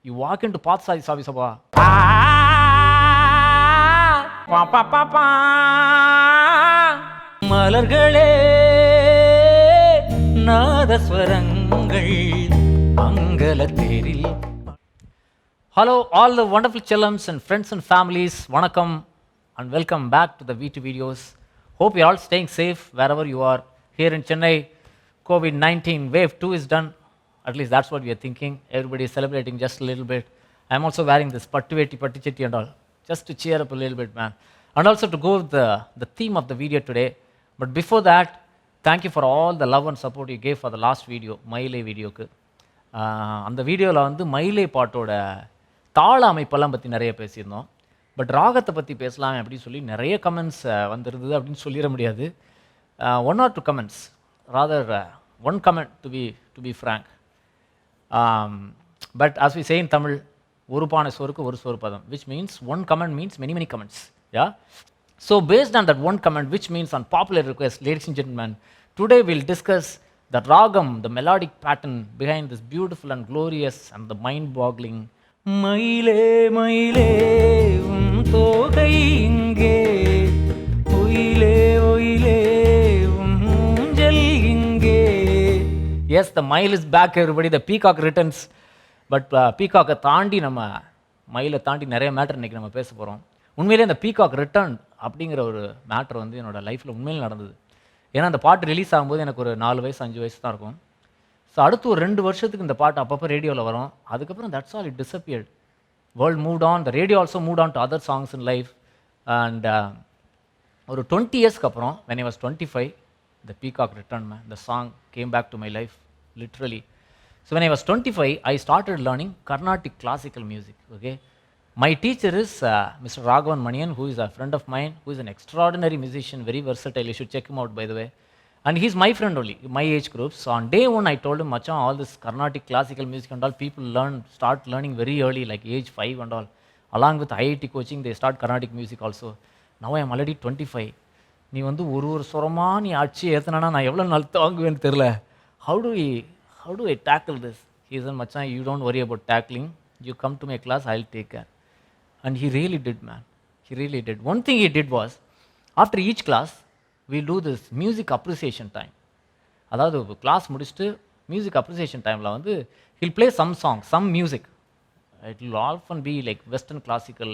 You walk into Pathsadi Savi Sabha. மலர்களே நாதஸ்வரங்கள் மங்களத்தேரில். Hello all the wonderful chillums and friends and families. Vanakkam and welcome back to the V2 videos. Hope you are all staying safe wherever you are. Here in Chennai, COVID-19 wave 2 is done. At least that's what we are thinking. Everybody is celebrating just a little bit. I'm also wearing this pattuvetti, pattichetti and all, just to cheer up a little bit, man. And also to go with the theme of the video today. But before that, thank you for all the love and support you gave for the last video, Maile video. அந்த வீடியோவில் வந்து மயிலை பாட்டோட தாள அமைப்பெல்லாம் பற்றி நிறைய பேசியிருந்தோம். But ராகத்தை பற்றி பேசலாம் அப்படின்னு சொல்லி நிறைய கமெண்ட்ஸ் வந்துருந்தது அப்படின்னு சொல்லிட முடியாது. One or two comments, rather one comment to be frank. But as we say in Tamil, ஒரு பானை சோறுக்கு ஒரு சோறு பதம், which means one comment means many comments. Yeah. So based on that one comment, which means on popular request, ladies and gentlemen, today we'll discuss the ragam, the melodic pattern behind this beautiful and glorious and the mind-boggling Maile Maile Togai Inge Oile Oile Unjal Inge. Yes, the mile is back, everybody. The peacock returns. But பீகாக்கை தாண்டி நம்ம மயிலை தாண்டி நிறைய matter இன்றைக்கி நம்ம பேச போகிறோம். உண்மையிலே இந்த பீகாக் ரிட்டர்ன் அப்படிங்கிற ஒரு மேட்டர் வந்து என்னோடய லைஃப்பில் உண்மையிலே நடந்தது. ஏன்னா அந்த பாட்டு ரிலீஸ் ஆகும்போது எனக்கு ஒரு 4 வயசு 5 வயசு தான் இருக்கும். ஸோ அடுத்து ஒரு 2 வருஷத்துக்கு இந்த பாட்டு அப்பப்போ ரேடியோவில் வரும். அதுக்கப்புறம் that's all, it disappeared. World moved on, the radio also moved on to other songs in life. And ஒரு 20 இயர்ஸ்க்கு அப்புறம் when I was 25, the peacock returned, man. The song came back to my life, literally. So when I was 25, I started learning Carnatic classical music. Okay, my teacher is Mr. Raghavan Manian, who is a friend of mine, who is an extraordinary musician, very versatile. You should check him out, by the way. And he's my friend only, my age group. So on day 1, I told him, Machan, all this Carnatic classical music and all, people start learning very early, like age 5 and all. Along with IIT coaching, they start Carnatic music also. Now I am already 25. நீ வந்து ஒரு சொரமா நீ அடிச்சு ஏற்றினா நான் எவ்வளோ நாள் தாங்குவேன்னு தெரில. How do I tackle this? He said, Machan, you don't worry about tackling. You come to my class, I'll take care. And he really did, man. He really did. One thing he did was, after each class, we'll do this music appreciation time. அதாவது class முடிச்சுட்டு music appreciation டைமில் வந்து he'll play some song, some music. It will often be like Western classical,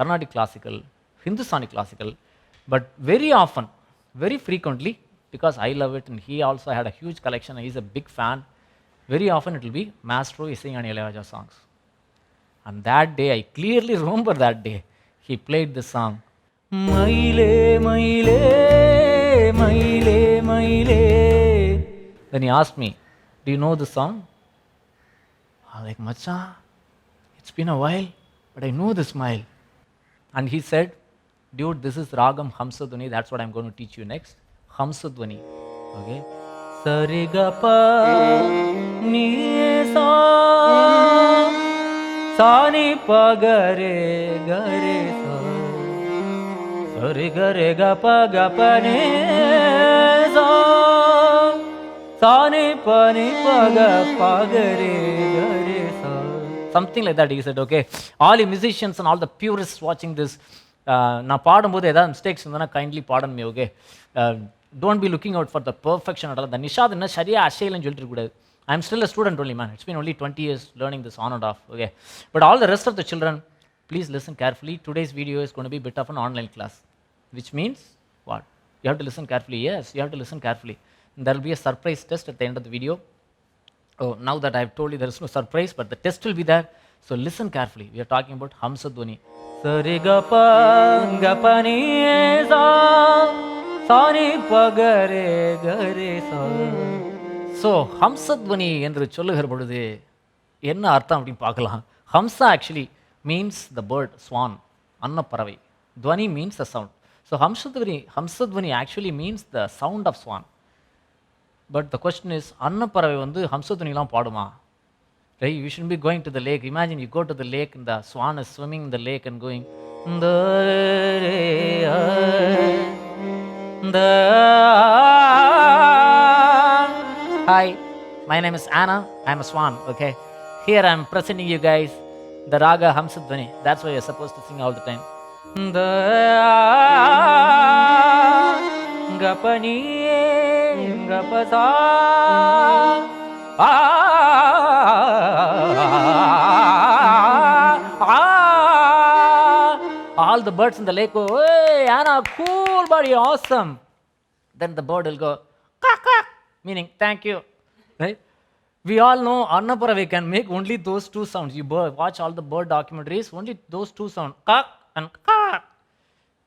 Carnatic classical, Hindustani classical. But very often, very frequently, because I love it and he also had a huge collection and he's a big fan, very often it will be Maestro Isaignani Ilayaraja songs. And that day, I clearly remember that day, he played this song, Maile Maile Maile Maile. Then he asked me, do you know this song? I was like, Machan, it's been a while, but I know this smile. And he said, dude, this is Ragam Hamsadhwani, that's what I'm going to teach you next. Hamsadhwani. Okay. Sarigapa ni sa sa ni pa gare gare sa sarigare ga pa ni sa sa ni pa ga gare gare sa. Something like that he said. Okay. All the musicians and all the purists watching this, நான் பாடும்போது ஏதாவது mistakes இருந்தால் kindly pardon me. Okay, don't be looking out for the perfection at all. The Nishad என்ன சரியாக அஷைலன்னு சொல்லிட்டு இருக்கக்கூடாது. I am still a student only, man. It's been only 20 years learning this on and off. Okay, but all the rest of the children, please listen carefully. Today's video is gonna be bit of an online class, which means what? You have to listen carefully. S, you have to listen carefully. There will be a surprise test at the end of the video. Oh, now that I have told you, there is no surprise, but the test will be there. So listen carefully. We are talking about Hamsadhwani. Sarigapa gapa ni sa sa ni pa gare gare sa. So Hamsadhwani என்று சொல்லுகிற பொழுது என்ன அர்த்தம் அப்படின்னு பார்க்கலாம். Hamsa actually means the bird, swan, அன்னப்பறவை. Dhwani means the sound. So Hamsadhwani actually means the sound of swan. But the question is, அன்னப்பறவை வந்து ஹம்சத்வனிலாம் பாடுமா? Right? You shouldn't be going to the lake. Imagine you go to the lake and the swan is swimming in the lake and going. Hi, my name is Anna. I'm a swan. Okay. Here I am presenting you guys the raga Hamsadvani. That's why you're supposed to sing all the time. The Gapani Gapasa all the birds in the lake go, hey, Anna, cool buddy, awesome. Then the bird will go, quack, quack, meaning thank you, right? We all know Annaparavi can make only those two sounds. You watch all the bird documentaries, only those two sounds, quack and quack.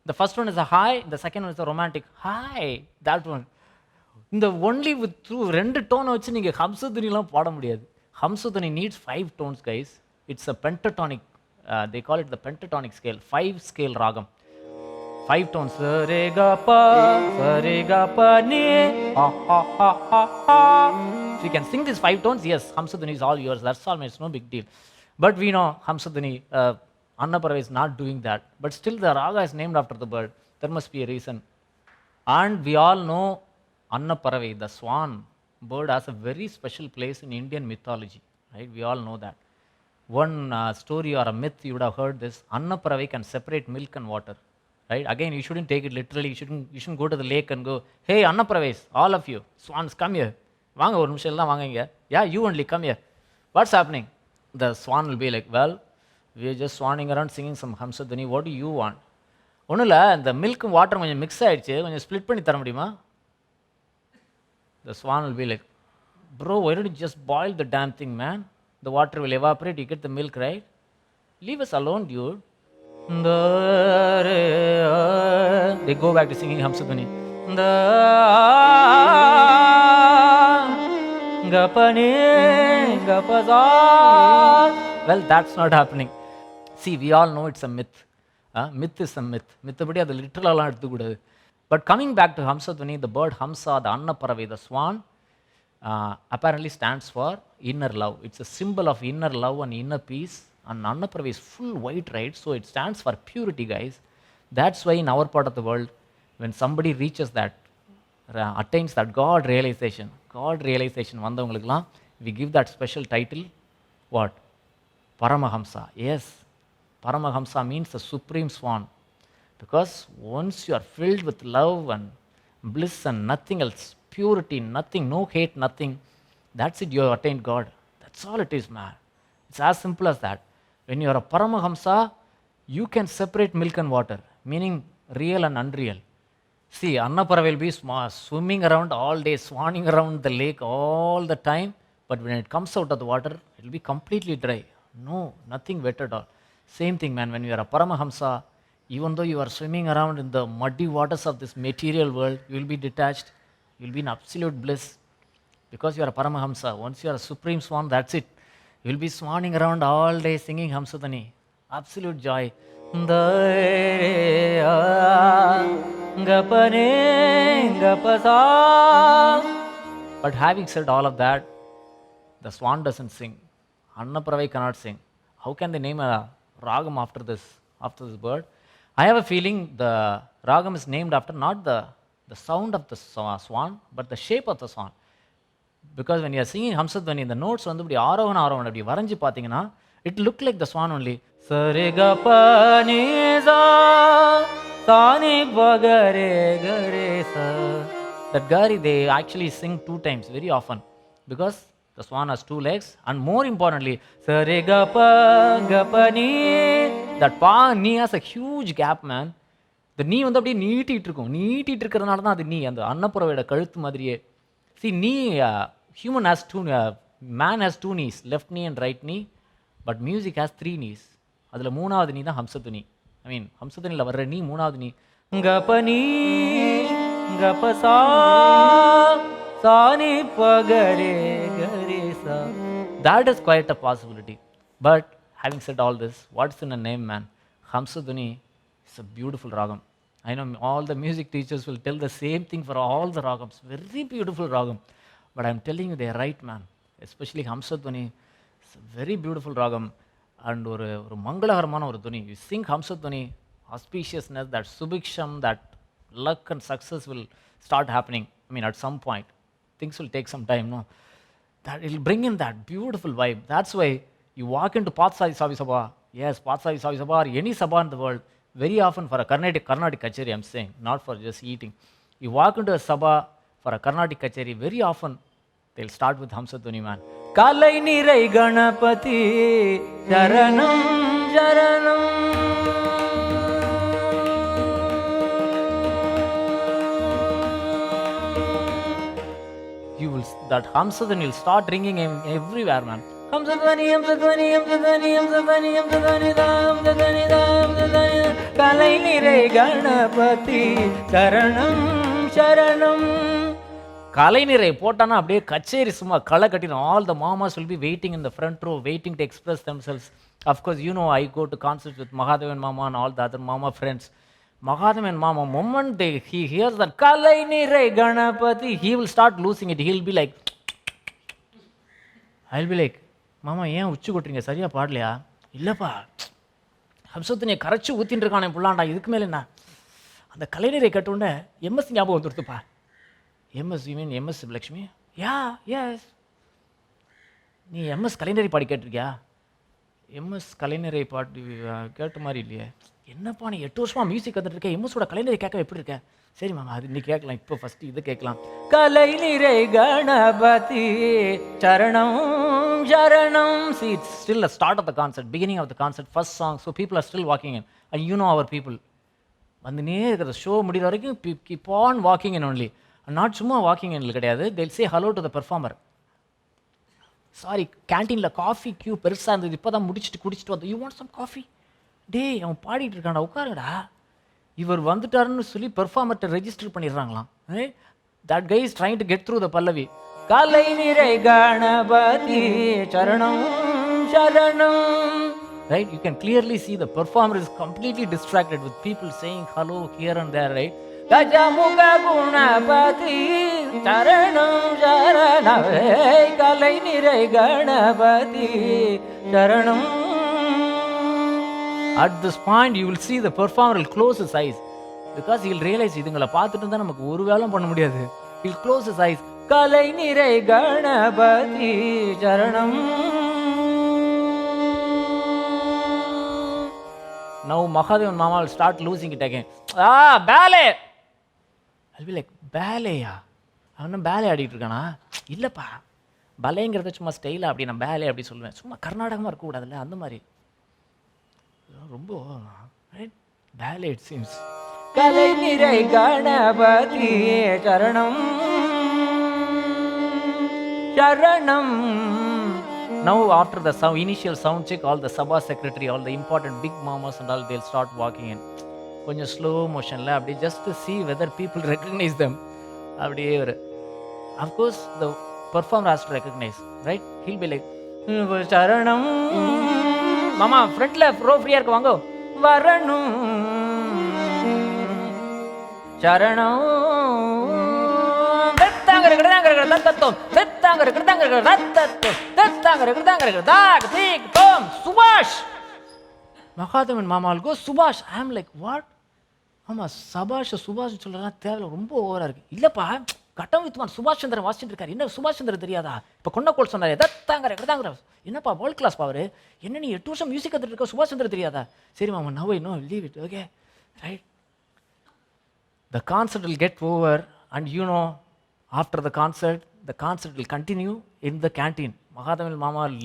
The first one is a high, the second one is a romantic high. That one. இந்த only with through ரெண்டு டோனை வச்சு நீங்கள் ஹம்சதுனிலாம் பாட முடியாது. Hamsadhwani needs 5 tones, guys. It's a pentatonic. They call it the pentatonic scale, 5 scale ragam. 5 tones. Re ga pa, re ga pa ni, ha ha ha ha ha. If you can sing these 5 tones, yes, Hamsaduni is all yours. That's all, it's no big deal. But we know Hamsaduni, Annaparavi is not doing that. But still the raga is named after the bird. There must be a reason. And we all know Annaparavi, the swan bird, has a very special place in Indian mythology. Right? We all know that. One story or a myth you would have heard this: Annaparavi can separate milk and water. Right? Again, you shouldn't take it literally. You shouldn't go to the lake and go, "Hey, Annaparavis, all of you, swans, come here. Vaanga oru nimisham ella vaanga inga. Yeah, you only come here. What's happening?" The swan will be like, "Well, we are just swanning around singing some Hamsadhani. What do you want?" ஒன்றும் இல்லை, இந்த மில்க்கும் வாட்டரும் கொஞ்சம் mix ஆகிடுச்சு, கொஞ்சம் split பண்ணி தர முடியுமா? The swan will be like, bro, why don't you just boil the damn thing, man? The water will evaporate, you get the milk, right? Leave us alone, dude. They go back to singing Hamsadhani. Well, that's not happening. See, we all know it's a myth. Myth is a myth. Mythapadi adu literal eduthukoodadu. But coming back to Hamsadhani, the bird Hamsa, the Annaparavi, the swan, apparently stands for inner love. It's a symbol of inner love and inner peace. And Annaparavi is full white, right? So it stands for purity, guys. That's why in our part of the world, when somebody reaches that, attains that God realization, vandavungalukku, we give that special title, what? Paramahamsa. Yes, Paramahamsa means the supreme swan. Because once you are filled with love and bliss and nothing else, purity, nothing, no hate, nothing, that's it, you have attained God. That's all it is, man. It's as simple as that. When you are a Paramahamsa, you can separate milk and water, meaning real and unreal. See, Annaparavi will be swimming around all day, swanning around the lake all the time, but when it comes out of the water, it will be completely dry. No, nothing wet at all. Same thing, man, when you are a Paramahamsa, even though you are swimming around in the muddy waters of this material world, you will be detached, you will be in absolute bliss, because you are a Paramahamsa. Once you are a supreme swan, that's it. You will be swanning around all day singing Hamsadhani. Absolute joy. But having said all of that, the swan doesn't sing. Annaparavi cannot sing. How can they name a ragam after this bird? I have a feeling the ragam is named after not the sound of the swan, but the shape of the swan. Because when you are singing Hamsadhani, the notes வந்து இப்படி ஆரோகணம் அப்படி வரைஞ்சி பார்த்தீங்கன்னா, it look like the swan only. Sare ga pa ni za sa ni pa ga re ga re sa. That gari they actually sing 2 times very often, because the swan has 2 legs, and more importantly, Sare ga pa ni. That pa ni has a huge gap, man. The knee வந்து அப்படியே நீட்டிட்டு இருக்கும். நீட்டிட்டு இருக்கிறதுனால தான் அது knee, அந்த அன்னப்புறவையோட கழுத்து மாதிரியே. See, knee, human has 2, man has 2 knees, left knee and right knee, but music has 3 knees. அதில் 3வது knee தான் Hamsadhani. I mean, Hamsadhaniயில் வர்ற knee 3வது knee. Gapani gapasa sani pagare gare sa. That is quite a possibility. But having said all this, what's in a name, man? Hamsadhani is a beautiful ragam. I know all the music teachers will tell the same thing for all the ragams. Very beautiful ragam. But I'm telling you, they are right, man. Especially Hamsadhani. It's a very beautiful ragam. And ஒரு மங்களகரமான ஒரு துணி. You sing Hamsadhani, auspiciousness, that subiksham, that luck and success will start happening. I mean, at some point. Things will take some time, no? that it'll bring in that beautiful vibe. That's why you walk into Pathsavi Savi Sabha, yes, Pathsavi Savi Sabha or any Sabha in the world, very often for a Carnatic Kacheri, I'm saying, not for just eating. You walk into a Sabha for a Carnatic Kacheri, very often they'll start with Hamsadhuni, man. Kalai Nirai Ganapati Sharanam Sharanam. That Hamsadhani will start ringing everywhere, man. Hamsadhani, Hamsadhani, Hamsadhani, Hamsadhani, Hamsadhani, Hamsadhani, Hamsadhani, Kalai Nirai Ganapati Sharanam Sharanam. Kalai Nirai போட்டானா அப்படியே கச்சேரி சும்மா களை கட்டிடும். All the mamas will be waiting in the front row, waiting to express themselves. Of course, you know, I go to concerts with Mahadevan Mama and all the other mama friends. Mahadevan Mama, moment he hears that Kalai Nirai Ganapati, he will start losing it. He'll be like, I'll be like, Mama, ஏன் உச்சி கொட்டுறீங்க, சரியா பாடலையா? இல்லப்பா, ஹம்சத்தினை கரைச்சி ஊத்தின்னு இருக்கானே புள்ளாண்டா, இதுக்கு மேலே என்ன? அந்த கலைஞரை கட்டுண்ட எம்எஸ் ஞாபகம் வந்துடுத்துப்பா. MS, you mean MS Lakshmi? Yeah, yes. நீ எம்எஸ் கலைஞரை பாடி கேட்டிருக்கியா? எம்எஸ் கலைஞரை பாட்டு கேட்ட மாதிரி இல்லையே. என்னப்பா நீ 8 வருஷமா மியூசிக் கற்றுட்டு இருக்க, எம்எஸோட கலைஞரை கேட்க எப்படி இருக்க? சரி மாமா, அது நீ கேட்கலாம், இப்போ ஃபஸ்ட்டு இதை கேட்கலாம். கலை நிறை கணபதி சரணம் சரணம். See, it's still the start of the concert, beginning of the concert, first song, so people are still walking in. And you know our people. வந்துனே இருக்கிற ஷோ முடிகிற வரைக்கும் keep on walking in only. And not சும்மா walking in கிடையாது, they'll say hello to the performer. Sorry, கேன்டீனில் coffee queue பெருசாக இருந்தது, இப்போ தான் முடிச்சுட்டு குடிச்சிட்டு வந்தோம். You want some coffee? டேய், அவன் பாடிட்டு இருக்கான்டா, உட்காருடா. இவர் வந்துட்டாருன்னு சொல்லி பெர்ஃபார்மர்கிட்ட ரெஜிஸ்டர் பண்ணிடுறாங்களாம். That guy is trying to get through the pallavi. கலை நிறை கணபதி சரணம் சரணம். Right? You can clearly see the performer is completely distracted with people saying hello here and there, right? Gajamuga Gunapati Charanam Charanam. Kalai Nirai Ganapati Charanam. At this point, you will see the performer will close his eyes because he will realize இதுங்களை பார்த்துட்டு இருந்தால் நமக்கு ஒரு வேலை பண்ண முடியாது. He will close his eyes. Kalai Nirai Ganapati Charanam. Now Mahadevan Mama will start losing it again. Ballet. I'll be like, ballet-யா? அவனும் பேலே ஆடிட்டு இருக்கானா? இல்லைப்பா, பலேங்கிறத சும்மா ஸ்டைலாக அப்படி நான் பேலே அப்படி சொல்லுவேன். சும்மா கர்நாடகமாக இருக்கக்கூடாதுல்ல, அந்த மாதிரி ரொம்ப பேலே இட் சீம்ஸ். கலை நிறை கணபதி சரணம் சரணம். Now after the initial sound check, all the Sabha secretary, all the important big mamas and all, they'll start walking in. கொஞ்சம் ஸ்லோ மோஷனில் அப்படி just to see whether people recognize them. அப்படியே ஒரு, of course the performer has to recognize, right? He'll be like, சரணம். மாமா ஃப்ரண்ட்ல row ஃப்ரீயா இருக்கு, வாங்க வரணும். சரணம். சுபாஷ். மகாதேவன் மாமா will go சுபாஷ். I am like, what? ஆமாம், சபாஷ் சுபாஷ் சொல்லலாம் தேவையில்ல, ரொம்ப ஓவராக இருக்குது. இல்லைப்பா, கட்டம் வித்துவான் சுபாஷ் சந்திரன் வாசிச்சுட்டு இருக்காரு, என்ன சுபாஷ் சந்திரன் தெரியாதா? இப்போ கொண்டக்கோள் சொன்னார், எதாங்கிற என்னப்பா வேர்ல்ட் கிளாஸ் பவர், என்ன நீ 8 வருஷம் மியூசிக் கற்றுட்டு இருக்க, சுபாஷ் சந்திரன் தெரியாதா? சரி மாமா, now I know, leave it, okay right. The concert will get over and you know, after the concert will continue in the canteen. Mahadevan Mama will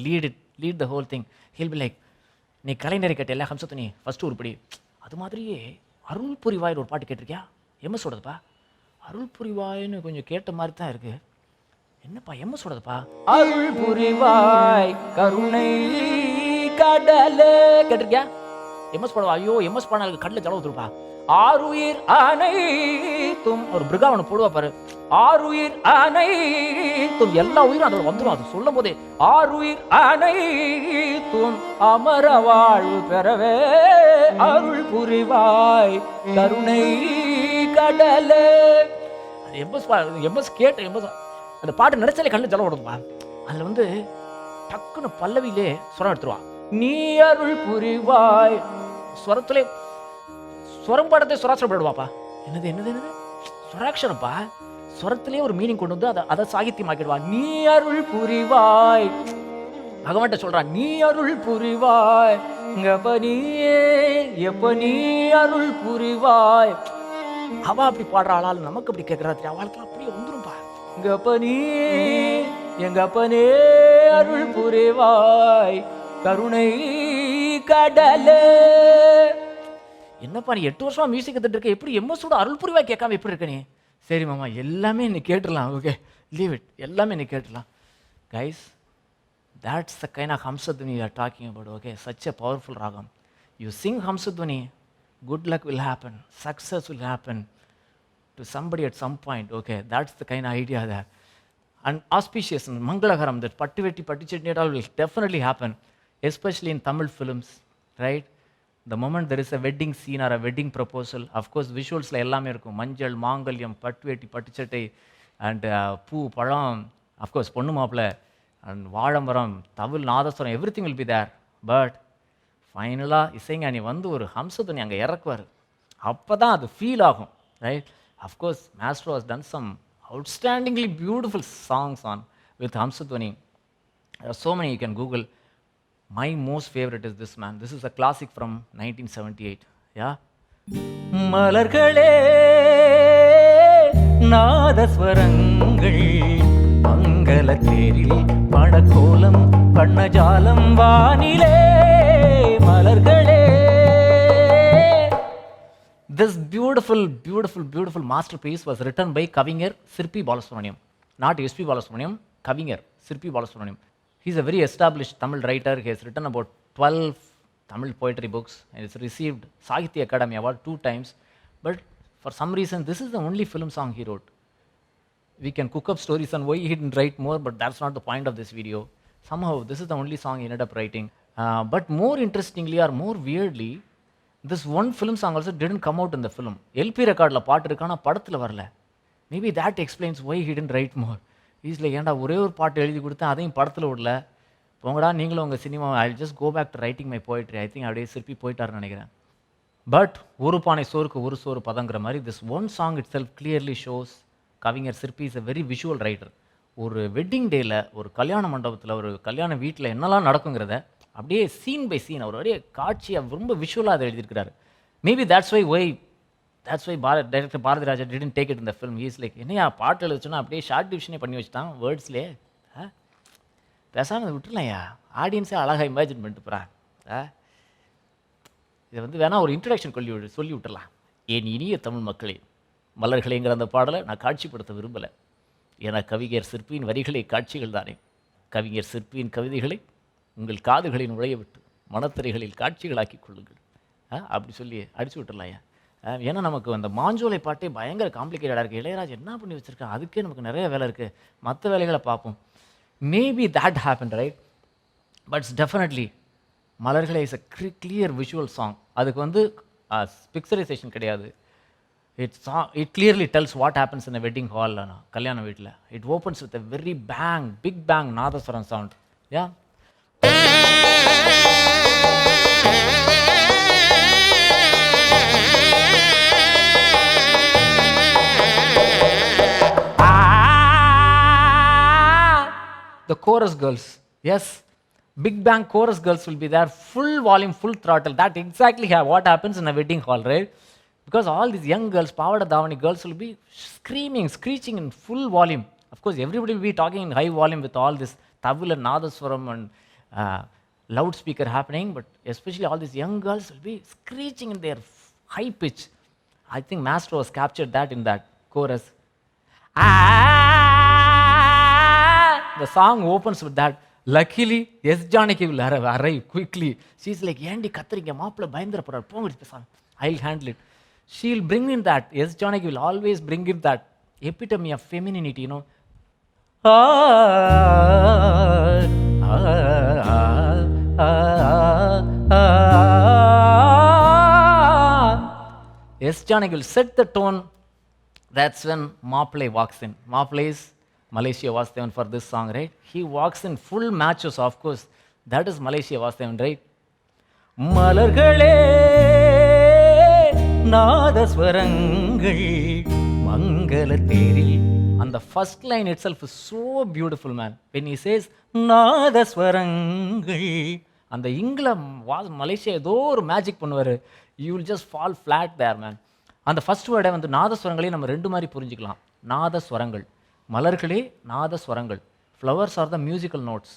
lead the whole thing. He'll be like, நீ கலைஞரை கேட்டல ஹம்சத்துனி first உருப்படி, அது மாதிரியே அருள் புரிவாய்னு ஒரு பாட்டு கேட்டிருக்கியா? MS ஓடதுப்பா. அருள் புரிவாய்னு கொஞ்சம் கேட்ட மாதிரி தான் இருக்கு. என்னப்பா எம்எஸ் ஓடதுப்பா? அருள் புரிவாய் கருணை கடலே கேட்டிருக்கியா? எம்எஸ் பாடுவா. ஐயோ, எம்எஸ் பாடினா கடலை ஜலம் ஊத்துருப்பா. ஆருயிர் அனைத்தும் ஒரு பிருகாவனை போடுவா பாரு. ஆருயிர் அனைத்தும், எல்லா உயிரும் அதோட வந்துடும். அது சொல்லும் போதே ஆருயிர் அனைத்தும் அமர வாழ்வு பெறவே அருள் புரிவாய் கருணை கடலே. எம்எஸ் கேட்டு அந்த பாட்டு நினைச்சாலே கண்ணு ஜலம் விடுப்பா. அதுல வந்து டக்குன்னு பல்லவியிலே சுரம் எடுத்துருவா. நீ அருள் புரிவாய், ஸ்வரத்திலே ஸ்வரம் பாடத்தை சுராட்சரம் போயிடுவாப்பா. என்னது சுராட்சரப்பா, ஸ்வரத்திலே ஒரு மீனிங் கொண்டு வந்து அதை சாகித்யமாக்கிடுவா. நீ அருள் புரிவாய், பகவான்கிட்ட சொல்றான், நீ அருள் புரிவாய், எப்ப நீ அருள் புரிவாய். அவ அப்படி பாடுற ஆளால் நமக்கு அப்படி கேட்கறா, அவளுக்கு அப்படியே வந்துரும்பா. எங்க அப்பனே அருள் புரிவாய், கருணை கடலே. என்னப்பா நீ 8 வருஷமா மியூசிக் கத்துட்டு இருக்க, எப்படி எம்எஸோட அருள் புரிவாய் கேட்காம எப்படி இருக்க நீ? சரி மாமா, எல்லாமே இன்னைக்கு கேட்டுடலாம். ஓகே, லீவ் இட், எல்லாமே இன்னைக்கு கேட்டுடலாம். Guys, that's the kind of Hamsadhvani we are talking about. Okay, such a powerful ragam. You sing Hamsadhvani, good luck will happen, success will happen to somebody at some point. Okay, that's the kind of idea there. And auspicious and Mangalagaram, that Pattivetti Pattichetti all will definitely happen, especially in Tamil films, right? The moment there is a wedding scene or a wedding proposal, of course visuals la ellame irukum, manjal mangalyam pattivetti pattichette and poo palam, of course ponnu maapla and vaadamaram tavil nadaswaram, everything will be there. But finally isengani vandu oru Hamsadhvani anga irakvaru, appada adu feel agum, right? Of course maestro has done some outstandingly beautiful songs on with Hamsadhvani. There are so many you can Google. My most favorite is this, man. This is a classic from 1978. Yeah. மலர்களே நாதஸ்வரங்கள் மங்கள தேரில் படக்கோலம் பண்ணஜாலம் வானிலே மலர்களே. This beautiful masterpiece was written by Kavinger Sirpi Balasubramaniam, not S.P. Balasubramaniam, Kavinger Sirpi Balasubramaniam. He's a very established Tamil writer. He has written about 12 Tamil poetry books and has received Sahitya Akademi Award 2 times. But for some reason, this is the only film song he wrote. We can cook up stories on why he didn't write more, but that's not the point of this video. Somehow, this is the only song he ended up writing. But more interestingly or more weirdly, this one film song also didn't come out in the film. LP record la paattu irukana padathula varala. Maybe that explains why he didn't write more. He's like, ஏன்டா ஒரே ஒரு பாட்டு எழுதி கொடுத்தேன், அதையும் படத்தில் விடல, போங்கடா நீங்களும் உங்கள் cinema, I just go back to writing my poetry. I think அப்படியே சிற்பி போயிட்டாருன்னு நினைக்கிறேன். பட் ஒரு பானை சோறுக்கு ஒரு சோறு பதங்கிற மாதிரி this one song it self clearly shows கவிஞர் சிற்பி is a very visual writer. ஒரு வெட்டிங் டேயில், ஒரு கல்யாண மண்டபத்தில், ஒரு கல்யாண வீட்டில் என்னெல்லாம் நடக்குங்கிறத அப்படியே சீன் பை சீன் அவர் அப்படியே காட்சியாக ரொம்ப விஷுவலாக அதை எழுதியிருக்கிறாரு. Maybe that's why director Bharathi Raja didn't take it in the film. He is like, என்னையா பாட்டு எழுதுச்சுன்னா அப்படியே ஷார்ட் டிவிஷனே பண்ணி வச்சுட்டான் வேர்ட்ஸ்லேயே, பேசாமல் விட்டுருலையா, ஆடியன்ஸே அழகாக இமேஜின் பண்ணிட்டு போகிறான். இதை வந்து வேணா ஒரு இன்ட்ரடக்ஷன் சொல்லி விட்டுடலாம். என் இனிய தமிழ் மக்களே, மலர்களேங்கிற அந்த பாடலை நான் காட்சிப்படுத்த விரும்பலை. ஏன்னா கவிஞர் சிற்பியின் வரிகளை காட்சிகள் தானே. கவிஞர் சிற்பியின் கவிதைகளை உங்கள் காதுகளில் நுழைய விட்டு மனத்திரைகளில் காட்சிகளாக்கி கொள்ளுங்கள். அப்படி சொல்லி அடிச்சு விட்டுடலாயா. ஏன்னா நமக்கு அந்த மாஞ்சோலை பாட்டே பயங்கர காம்ப்ளிகேட்டடாக இருக்குது. இளையராஜா என்ன பண்ணி வச்சுருக்கான், அதுக்கே நமக்கு நிறைய வேலை இருக்குது, மற்ற வேலைகளை பார்ப்போம். Maybe that happened, right? But it's definitely மலர்களே is a clear visual song. அதுக்கு வந்து பிக்சரைசேஷன் கிடையாது. It clearly tells what happens in a wedding hall, கல்யாண வீட்டில். It opens with a very big bang nadaswaram sound. Yeah. The chorus girls, yes, big bang chorus girls will be there, full volume, full throttle. That exactly what happens in a wedding hall, right? Because all these young girls, Pavada Davani girls will be screeching in full volume. Of course, everybody will be talking in high volume with all this tabul and nadaswaram and loudspeaker happening, but especially all these young girls will be screeching in their high pitch. I think Maestro has captured that in that chorus. The song opens with that. Luckily, S. Janaki will arrive quickly. She's like, ஏண்டி கத்துறீங்க, மாப்பிள்ள பயந்துற போறார், போங்க பேசாம, I'll handle it. She'll bring in that. S. Janaki will always bring in that epitome of femininity, you know. S. Janaki will set the tone. That's when Maappillai walks in. Maappillai is Malaysia Vasudevan for this song, right? He walks in full matches, of course. That is Malaysia Vasudevan, right? மலர்களே நாதஸ்வரங்கள் மங்கள தேரில் அந்த first line itself is so beautiful man. When he says நாதஸ்வரங்கள், அந்த இங்கில மலேசியா ஏதோ ஒரு magic பண்ணுவார். You will just fall flat there man. அந்த ஃபர்ஸ்ட் வேர்டை வந்து நாதஸ்வரங்களையும் நம்ம ரெண்டு மாதிரி புரிஞ்சுக்கலாம். நாதஸ்வரங்கள், மலர்களே நாதஸ்வரங்கள், flowers are the musical notes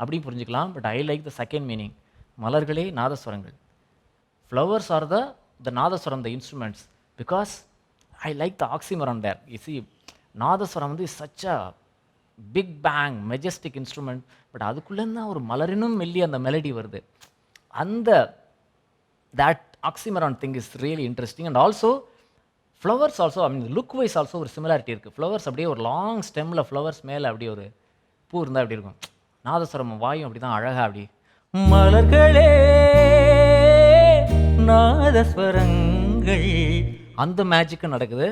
அப்படி புரிஞ்சுக்கலாம். But I like the second meaning, மலர்களே நாதஸ்வரங்கள். Flowers are the nadaswaram, the instruments, because I like the oxymoron there. You see, நாதஸ்வரம் வந்து such a big bang, majestic instrument, but அதுக்குள்ளேருந்து ஒரு மலரினும் மெல்லி அந்த melody வருது. அந்த that oxymoron thing is really interesting. And also flowers also, I mean look wise also ஒரு similarity இருக்குது. Flowers அப்படியே ஒரு long ஸ்டெம்மில் flowers மேலே அப்படியே ஒரு பூ இருந்தால் அப்படி இருக்கும். நாதஸ்வரம் வாயும் அப்படி தான் அழகாக அப்படி மலர்களே நாதஸ்வரங்கள், அந்த மேஜிக்கும் நடக்குது.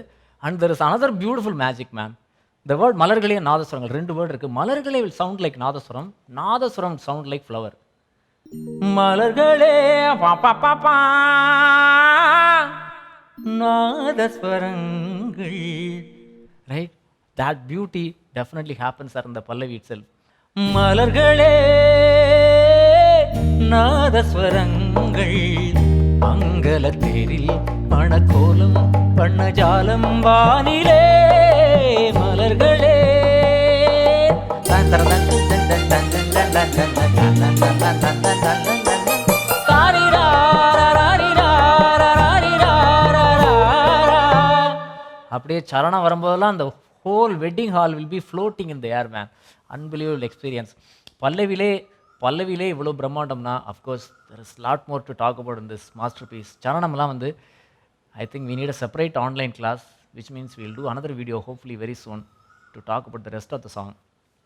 And there is another beautiful magic ma'am. The word மலர்களே நாதஸ்வரங்கள், ரெண்டு வேர்டு இருக்குது. மலர்களே வில் சவுண்ட் லைக் நாதஸ்வரம், நாதஸ்வரம் சவுண்ட் லைக் ஃப்ளவர். மலர்களே நாதஸ்வரங்கள், right? That beauty definitely happens are இந்த பல்லவி இட் செல்ஃப். மலர்களே நாதஸ்வரங்கள், மங்கள தேரில் மணக்கோலம் வண்ணஜாலம் வானிலே மலர்களே. அப்படியே சரணம் வரும்போதெல்லாம் அந்த whole wedding hall will be floating in the air man. Unbelievable experience. பல்லவிலே இவ்வளோ பிரம்மாண்டம்னா of course there is lot more to talk about in this masterpiece. சரணம்லாம் வந்து I think we need a separate online class, which means will do another video hopefully very soon to talk about the rest of the song.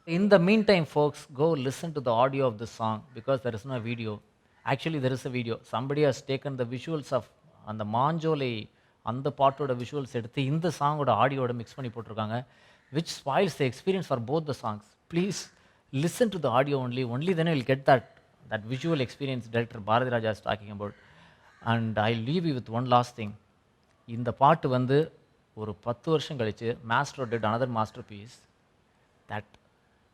In the meantime folks, go listen to the audio of this song because there is no video. Actually there is a video. Somebody has taken the visuals of அந்த மாஞ்சோலை அந்த பாட்டோட visuals எடுத்து இந்த சாங்கோட ஆடியோட mix பண்ணி போட்டிருக்காங்க, which spoils the experience for both the songs. Please listen to the audio only then you will get that visual experience director Bharati Raja is talking about. And I'll leave you with one last thing. இந்த பாட்டு வந்து ஒரு 10 வருஷம் கழிச்சு master did another masterpiece that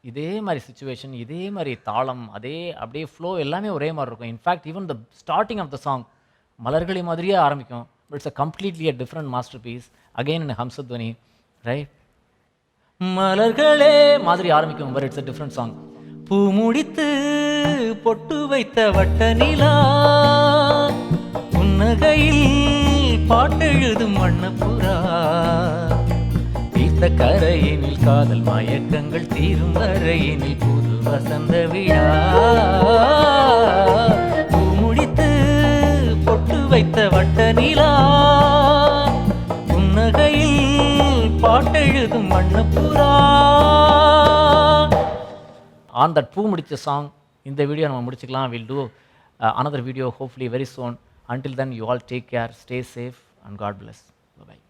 இதே மாதிரி situation, இதே மாதிரி தாளம், அதே அப்படியே ஃப்ளோ எல்லாமே ஒரே மாதிரி இருக்கும். In fact even the starting of the song மலர்களை மாதிரியே ஆரம்பிக்கும், but it's a completely a different masterpiece again in Hamsadwani, right? மலர்களே மாதிரி ஆரம்பிக்கும், but it's a different song. பூ முடித்து பொட்டு வைத்த வட்ட நிலா, புன்னகையில் பாட்டெழுதும் வண்ணப்புறா, தீர்த்த கரையினில் காதல் மயக்கங்கள் தீரும் வரையினில் புது வசந்த விழா. பூ முடித்து பொட்டு வைத்த வட்ட நிலா, புன்னகையில் பாட்டெழுதும் வண்ணப்புறா. On that பூ முடிச்ச சாங் இந்த வீடியோ நம்ம முடிச்சுக்கலாம். We'll do another video hopefully very soon. Until then you all take care, stay safe and God bless. Bye bye.